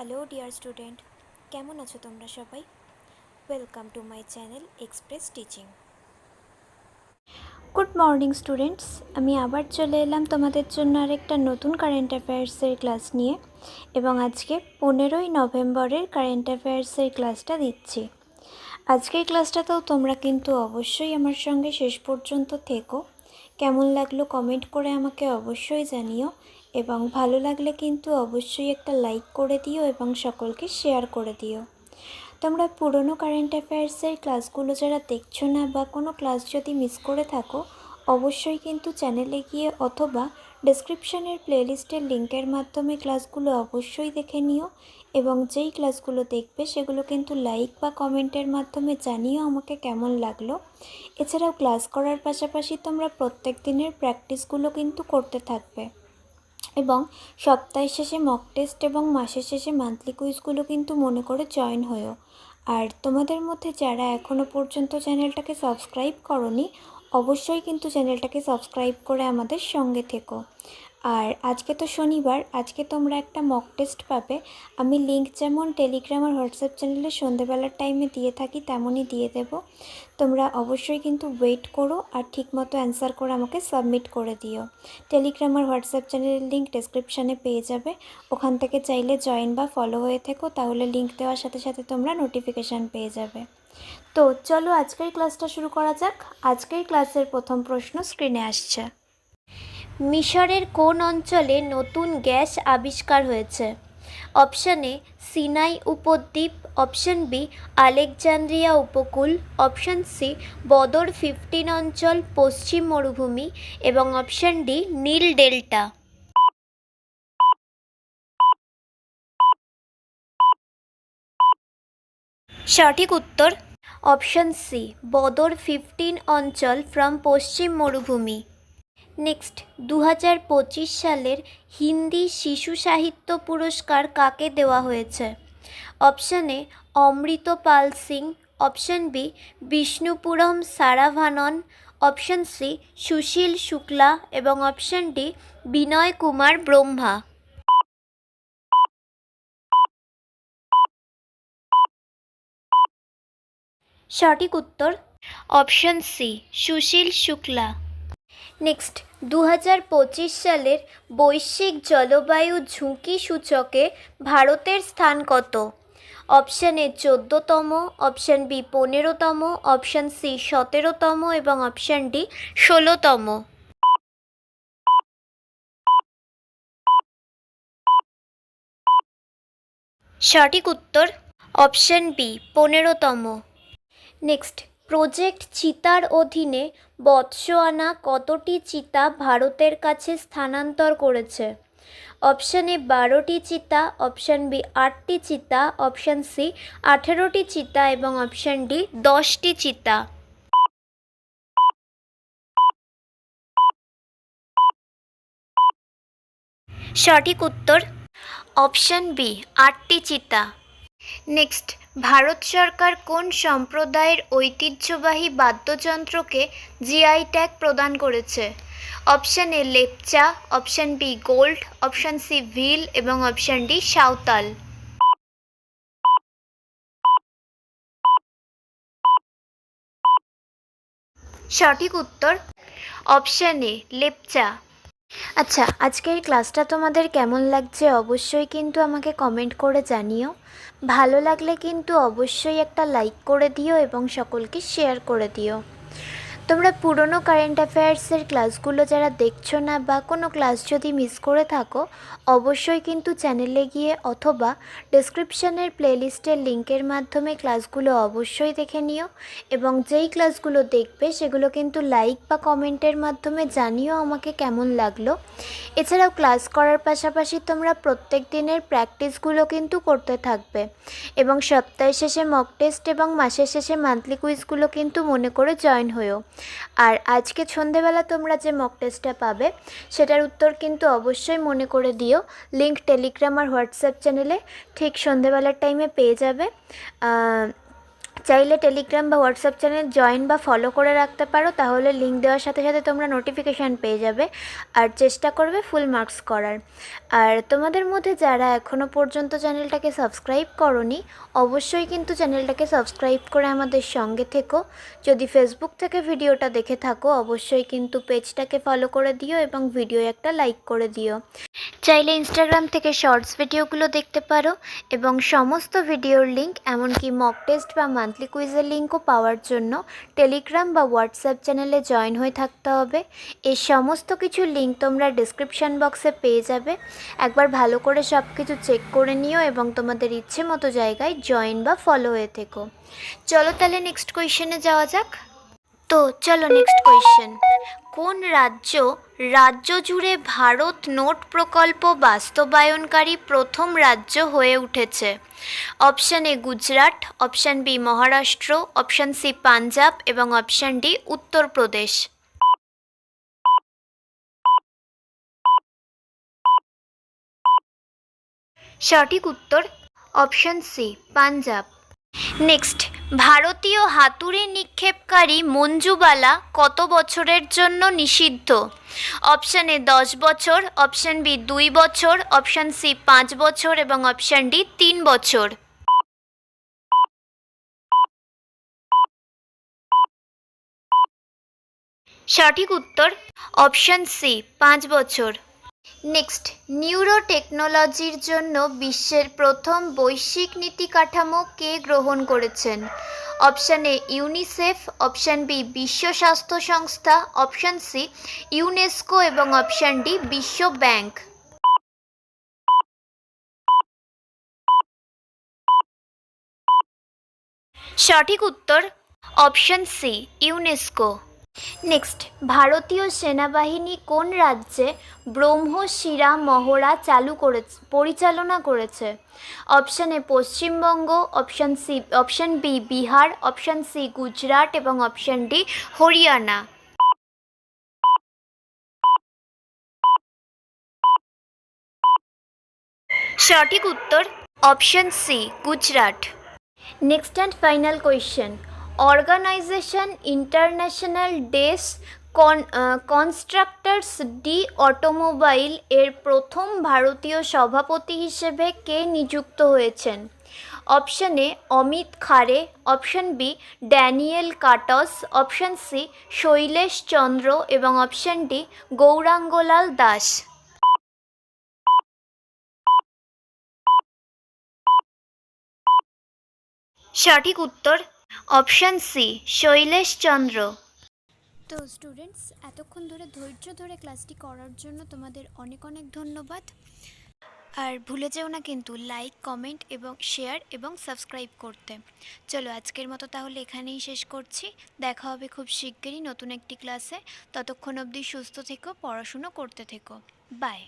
Hello dear student, কেমন আছো তোমরা সবাই? Welcome to my channel express teaching. Good morning students, আমি আবার চলে এলাম তোমাদের জন্য আরেকটা নতুন কারেন্ট অ্যাফেয়ার্সের ক্লাস নিয়ে, এবং আজকে 15ই নভেম্বরের কারেন্ট অ্যাফেয়ার্সের ক্লাসটা দিচ্ছি। আজকের ক্লাসটাতেও তোমরা কিন্তু অবশ্যই আমার সঙ্গে শেষ পর্যন্ত থেকো। কেমন লাগলো কমেন্ট করে আমাকে অবশ্যই জানিও, এবং ভালো লাগলে কিন্তু অবশ্যই একটা লাইক করে দিও এবং সকলকে শেয়ার করে দিও। তোমরা পুরনো কারেন্ট অ্যাফেয়ার্সের ক্লাসগুলো যারা দেখছো না বা কোনো ক্লাস যদি মিস করে থাকো, অবশ্যই কিন্তু চ্যানেলে গিয়ে অথবা ডেসক্রিপশানের প্লেলিস্টের লিঙ্কের মাধ্যমে ক্লাসগুলো অবশ্যই দেখে নিও, এবং যেই ক্লাসগুলো দেখবে সেগুলো কিন্তু লাইক বা কমেন্টের মাধ্যমে জানিও আমাকে কেমন লাগলো। এছাড়াও ক্লাস করার পাশাপাশি তোমরা প্রত্যেক দিনের প্র্যাকটিসগুলো কিন্তু করতে থাকবে, এবং সপ্তাহের শেষে মক টেস্ট এবং মাসের শেষে মান্থলি কুইজগুলো কিন্তু মনে করে জয়েন হয়েও। আর তোমাদের মধ্যে যারা এখনও পর্যন্ত চ্যানেলটাকে সাবস্ক্রাইব করোনি, অবশ্যই কিন্তু চ্যানেলটাকে সাবস্ক্রাইব করে আমাদের সঙ্গে থেকো। আর আজকে তো শনিবার, আজকে তোমরা একটা মক টেস্ট পাবে। আমি লিঙ্ক যেমন টেলিগ্রাম আর হোয়াটসঅ্যাপ চ্যানেলে সন্ধ্যেবেলার টাইমে দিয়ে থাকি তেমনই দিয়ে দেব। তোমরা অবশ্যই কিন্তু ওয়েট করো আর ঠিকমতো অ্যান্সার করে আমাকে সাবমিট করে দিও। টেলিগ্রাম আর হোয়াটসঅ্যাপ চ্যানেলের লিঙ্ক ডেসক্রিপশানে পেয়ে যাবে, ওখান থেকে চাইলে জয়েন বা ফলো হয়ে থেকো, তাহলে লিঙ্ক দেওয়ার সাথে সাথে তোমরা নোটিফিকেশান পেয়ে যাবে। তো চলো আজকের ক্লাসটা শুরু করা যাক। আজকের ক্লাসের প্রথম প্রশ্ন স্ক্রিনে আসছে। মিশরের কোন অঞ্চলে নতুন গ্যাস আবিষ্কার হয়েছে? অপশান এ সিনাই উপদ্বীপ, অপশান বি আলেকজান্দ্রিয়া উপকূল, অপশান সি বদর 15 অঞ্চল পশ্চিম মরুভূমি, এবং অপশান ডি নীল ডেল্টা। সঠিক উত্তর অপশান সি বদর 15 অঞ্চল ফ্রম পশ্চিম মরুভূমি। নেক্সট, 2025 সালের হিন্দি শিশু সাহিত্য পুরস্কার কাকে দেওয়া হয়েছে? Option A Amrit Pal Singh, option B Vishnupuram Saravanan, option C Sushil Shukla, এবং অপশান ডি বিনয় কুমার ব্রহ্মা। সঠিক উত্তর option C Sushil Shukla. Next, 2025 সালের বৈশ্বিক জলবায়ু ঝুঁকি সূচকে ভারতের স্থান কত? অপশান এ 14তম, অপশান বি 15তম, অপশান সি 17তম, এবং অপশান ডি 16তম। সঠিক উত্তর অপশান বি 15তম। নেক্সট, প্রজেক্ট চিতার অধীনে বতসোয়ানা কতটি চিতা ভারতের কাছে স্থানান্তর করেছে? অপশান এ 12টি চিতা, অপশান বি 8টি চিতা, অপশান সি 18টি চিতা, এবং অপশান ডি 10টি চিতা। সঠিক উত্তর অপশান বি 8টি চিতা। নেক্সট, ভারত সরকার কোন সম্প্রদায়ের ঐতিহ্যবাহী বাদ্যযন্ত্রকে জিআই ট্যাগ প্রদান করেছে? Option A Lepcha, option B gold, option C Bhil, এবং অপশান ডি সাঁওতাল। সঠিক উত্তর অপশান এ লেপচা। আচ্ছা, আজকের ক্লাসটা তোমাদের কেমন লাগছে অবশ্যই কিন্তু আমাকে কমেন্ট করে জানিও। ভালো লাগলে কিন্তু অবশ্যই একটা লাইক করে দিও এবং সকলকে শেয়ার করে দিও। তোমরা পুরনো কারেন্ট অ্যাফেয়ার্সের ক্লাসগুলো যারা দেখছো না বা কোনো ক্লাস যদি মিস করে থাকো, অবশ্যই কিন্তু চ্যানেলে গিয়ে অথবা ডেসক্রিপশানের প্লেলিস্টের লিঙ্কের মাধ্যমে ক্লাসগুলো অবশ্যই দেখে নিও, এবং যেই ক্লাসগুলো দেখবে সেগুলো কিন্তু লাইক বা কমেন্টের মাধ্যমে জানিও আমাকে কেমন লাগলো। এছাড়াও ক্লাস করার পাশাপাশি তোমরা প্রত্যেক দিনের প্র্যাকটিসগুলো কিন্তু করতে থাকবে, এবং সপ্তাহের শেষে মক টেস্ট এবং মাসের শেষে মান্থলি কুইজগুলো কিন্তু মনে করে জয়েন হয়েও। আর আজকে সন্ধেবেলা তোমরা যে মক টেস্টটা পাবে সেটার উত্তর কিন্তু অবশ্যই মনে করে দিও। লিঙ্ক টেলিগ্রাম আর হোয়াটসঅ্যাপ চ্যানেলে ঠিক সন্ধেবেলার টাইমে পেয়ে যাবে। চাইলে টেলিগ্রাম বা হোয়াটসঅ্যাপ চ্যানেল জয়েন বা ফলো করে রাখতে পারো, তাহলে লিঙ্ক দেওয়ার সাথে সাথে তোমরা নোটিফিকেশান পেয়ে যাবে। আর চেষ্টা করবে ফুল মার্কস করার। আর তোমাদের মধ্যে যারা এখনও পর্যন্ত চ্যানেলটাকে সাবস্ক্রাইব করোনি, অবশ্যই কিন্তু চ্যানেলটাকে সাবস্ক্রাইব করে আমাদের সঙ্গে থেকো। যদি ফেসবুক থেকে ভিডিওটা দেখে থাকো, অবশ্যই কিন্তু পেজটাকে ফলো করে দিও এবং ভিডিও একটা লাইক করে দিও। চাইলে ইনস্টাগ্রাম থেকে শর্টস ভিডিওগুলো দেখতে পারো এবং সমস্ত ভিডিওর লিঙ্ক, এমনকি মক টেস্ট বা মান্থলি কুইজের লিঙ্কও পাওয়ার জন্য টেলিগ্রাম বা হোয়াটসঅ্যাপ চ্যানেলে জয়েন হয়ে থাকতে হবে। এই সমস্ত কিছুর লিঙ্ক তোমরা ডিসক্রিপশান বক্সে পেয়ে যাবে। একবার ভালো করে সব কিছু চেক করে নিও এবং তোমাদের ইচ্ছে মতো জায়গায় জয়েন বা ফলো হয়ে থেকো। চলো তাহলে নেক্সট কোয়েশ্চেনে যাওয়া যাক। তো চলো নেক্সট কোয়েশ্চেন। কোন রাজ্য জুড়ে ভারত নোট প্রকল্প বাস্তবায়নকারী প্রথম রাজ্য হয়ে উঠেছে? Option A Gujarat, option B Maharashtra, option C Punjab এবং অপশান ডি উত্তরপ্রদেশ। সঠিক উত্তর অপশান সি পাঞ্জাব। নেক্সট, ভারতীয় হাতুড়ি নিক্ষেপকারী মঞ্জুবালা কত বছরের জন্য নিষিদ্ধ? অপশান এ 10 বছর, অপশান বি 2 বছর, অপশান সি 5 বছর এবং অপশান ডি 3 বছর। সঠিক উত্তর অপশান সি 5 বছর। নেক্সট, নিউরো টেকনোলজির জন্য বিশ্বের প্রথম বৈশ্বিক নীতি কাঠামো কে গ্রহণ করেছেন? Option A UNICEF, option B বিশ্ব স্বাস্থ্য সংস্থা, অপশান সি ইউনেস্কো এবং অপশান ডি বিশ্ব ব্যাংক। সঠিক উত্তর অপশান সি ইউনেস্কো। নেক্সট, ভারতীয় সেনাবাহিনী কোন রাজ্যে ব্রহ্মশিরা মহড়া পরিচালনা করেছে? Option A Paschimbanga, option B Bihar, option C Gujarat এবং অপশান ডি হরিয়ানা। সঠিক উত্তর option C Gujarat. Next and final question. Organisation international des constructeurs d automobile এর প্রথম ভারতীয় সভাপতি হিসেবে কে নিযুক্ত হয়েছেন? Option A Amit Khare, option B Daniel Cutts, option C Shailesh Chandra এবং অপশান ডি গৌরাঙ্গলাল দাস। সঠিক উত্তর অপশান সি শৈলেশ চন্দ্র। তো স্টুডেন্টস, এতক্ষণ ধরে ধৈর্য ধরে ক্লাসটি করার জন্য তোমাদের অনেক অনেক ধন্যবাদ। আর ভুলে যেও না কিন্তু লাইক, কমেন্ট এবং শেয়ার এবং সাবস্ক্রাইব করতে। চলো আজকের মতো তাহলে এখানেই শেষ করছি। দেখা হবে খুব শিগগিরই নতুন একটি ক্লাসে। ততক্ষণ অবধি সুস্থ থেকো, পড়াশুনো করতে থেকো। বাই।